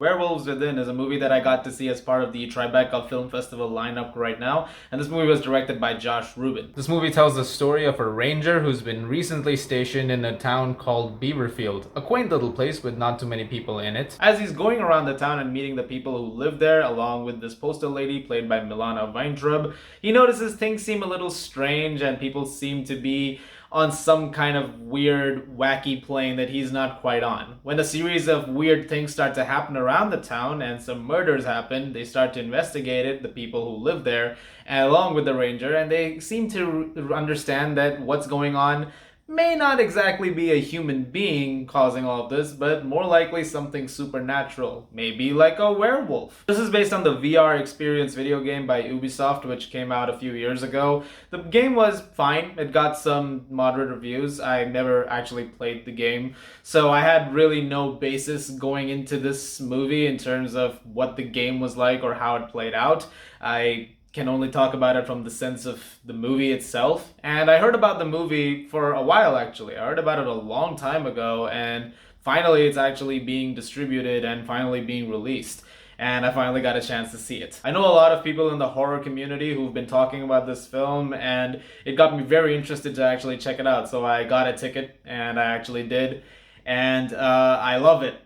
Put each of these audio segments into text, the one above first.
Werewolves Within is a movie that I got to see as part of the Tribeca Film Festival lineup right now, and this movie was directed by Josh Rubin. This movie tells the story of a ranger who's been recently stationed in a town called Beaverfield, a quaint little place with not too many people in it. As he's going around the town and meeting the people who live there, along with this postal lady played by Milana Weintraub, he notices things seem a little strange and people seem to be on some kind of weird, wacky plane that he's not quite on. When a series of weird things start to happen around the town and some murders happen, they start to investigate it, the people who live there, and along with the ranger, and they seem to understand that what's going on may not exactly be a human being causing all of this, but more likely something supernatural, maybe like a werewolf. This is based on the VR Experience video game by Ubisoft, which came out a few years ago. The game was fine, it got some moderate reviews. I never actually played the game, so I had really no basis going into this movie in terms of what the game was like or how it played out. I can only talk about it from the sense of the movie itself. And I heard about the movie for a while, actually. I heard about it a long time ago, and finally it's actually being distributed and finally being released. And I finally got a chance to see it. I know a lot of people in the horror community who've been talking about this film, and it got me very interested to actually check it out. So I got a ticket, and I actually did. And I love it.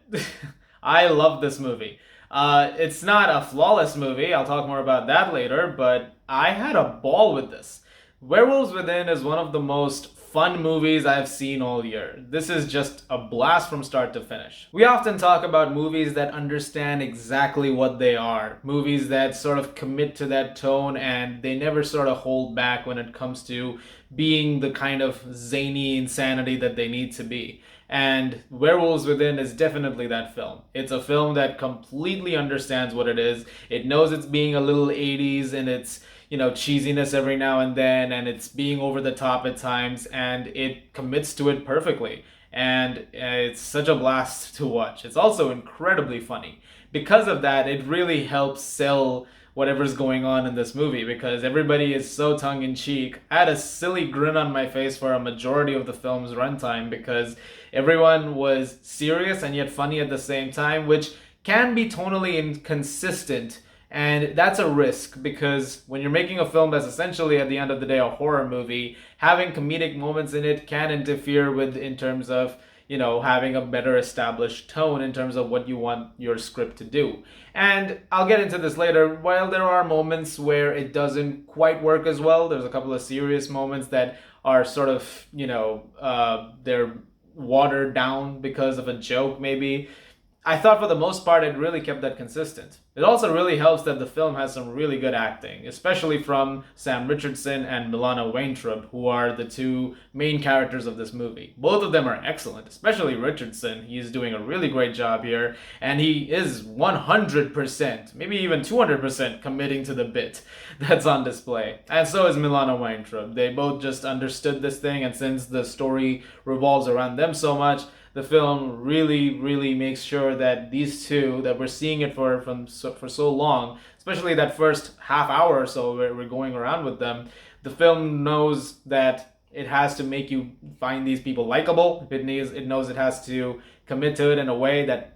I love this movie. It's not a flawless movie, I'll talk more about that later, but I had a ball with this. Werewolves Within is one of the most fun movies I've seen all year. This is just a blast from start to finish. We often talk about movies that understand exactly what they are, movies that sort of commit to that tone and they never sort of hold back when it comes to being the kind of zany insanity that they need to be. And Werewolves Within is definitely that film. It's a film that completely understands what it is. It knows it's being a little 80s and it's, cheesiness every now and then, and it's being over the top at times, and it commits to it perfectly. And it's such a blast to watch. It's also incredibly funny. Because of that, it really helps sell whatever's going on in this movie because everybody is so tongue-in-cheek. I had a silly grin on my face for a majority of the film's runtime because everyone was serious and yet funny at the same time, which can be tonally inconsistent. And that's a risk because when you're making a film that's essentially at the end of the day a horror movie, having comedic moments in it can interfere with in terms of having a better established tone in terms of what you want your script to do. And I'll get into this later. While there are moments where it doesn't quite work as well, there's a couple of serious moments that are sort of, they're watered down because of a joke maybe. I thought for the most part it really kept that consistent. It also really helps that the film has some really good acting, especially from Sam Richardson and Milana Weintraub, who are the two main characters of this movie. Both of them are excellent, especially Richardson. He's doing a really great job here, and he is 100%, maybe even 200% committing to the bit that's on display. And so is Milana Weintraub. They both just understood this thing, and since the story revolves around them so much, the film really, really makes sure that these two, that we're seeing it for so long, especially that first half hour or so where we're going around with them, the film knows that it has to make you find these people likable. It knows it has to commit to it in a way that,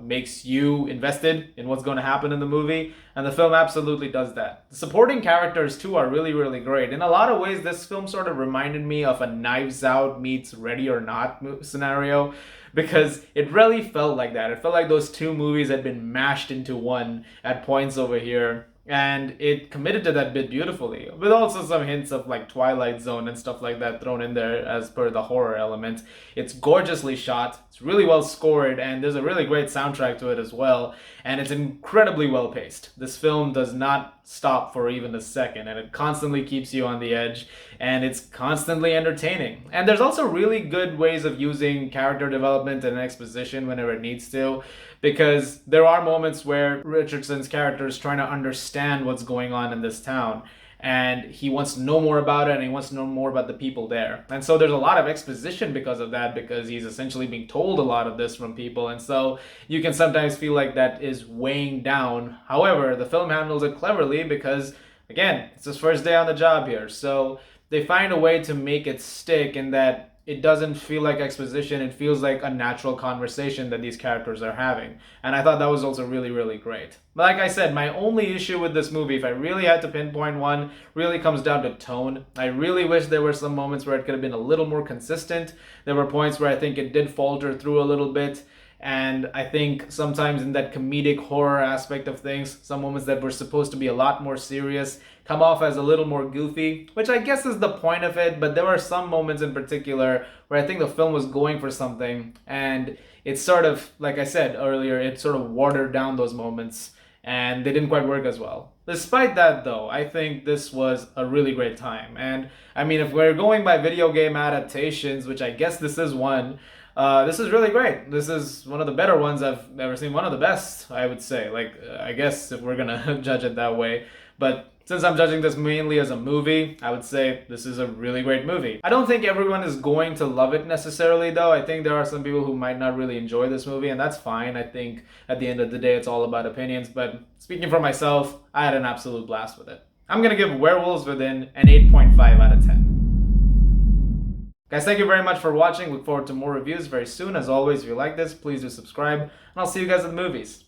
makes you invested in what's going to happen in the movie. And the film absolutely does that. The supporting characters, too, are really, really great. In a lot of ways, this film sort of reminded me of a Knives Out meets Ready or Not scenario, because it really felt like that. It felt like those two movies had been mashed into one at points over here. And it committed to that bit beautifully, with also some hints of like Twilight Zone and stuff like that thrown in there as per the horror element. It's gorgeously shot, it's really well scored, and there's a really great soundtrack to it as well, and it's incredibly well paced. This film does not stop for even a second, and it constantly keeps you on the edge, and it's constantly entertaining. And there's also really good ways of using character development and exposition whenever it needs to, because there are moments where Richardson's character is trying to understand what's going on in this town, and he wants to know more about it, and he wants to know more about the people there. And so there's a lot of exposition because of that, because he's essentially being told a lot of this from people, and so you can sometimes feel like that is weighing down. However, the film handles it cleverly because, again, it's his first day on the job here, so they find a way to make it stick in that it doesn't feel like exposition. It feels like a natural conversation that these characters are having. And I thought that was also really, really great. But like I said, my only issue with this movie, if I really had to pinpoint one, really comes down to tone. I really wish there were some moments where it could have been a little more consistent. There were points where I think it did falter through a little bit. And I think sometimes in that comedic horror aspect of things, some moments that were supposed to be a lot more serious come off as a little more goofy, which I guess is the point of it, but there were some moments in particular where I think the film was going for something, and it sort of, like I said earlier, it sort of watered down those moments, and they didn't quite work as well. Despite that, though, I think this was a really great time. And I mean, if we're going by video game adaptations, which I guess this is one, this is really great. This is one of the better ones I've ever seen. One of the best, I would say. Like, I guess if we're gonna judge it that way. But since I'm judging this mainly as a movie, I would say this is a really great movie. I don't think everyone is going to love it necessarily, though. I think there are some people who might not really enjoy this movie, and that's fine. I think at the end of the day, it's all about opinions. But speaking for myself, I had an absolute blast with it. I'm gonna give Werewolves Within an 8.5 out of 10. Guys, thank you very much for watching. Look forward to more reviews very soon. As always, if you like this, please do subscribe, and I'll see you guys in the movies.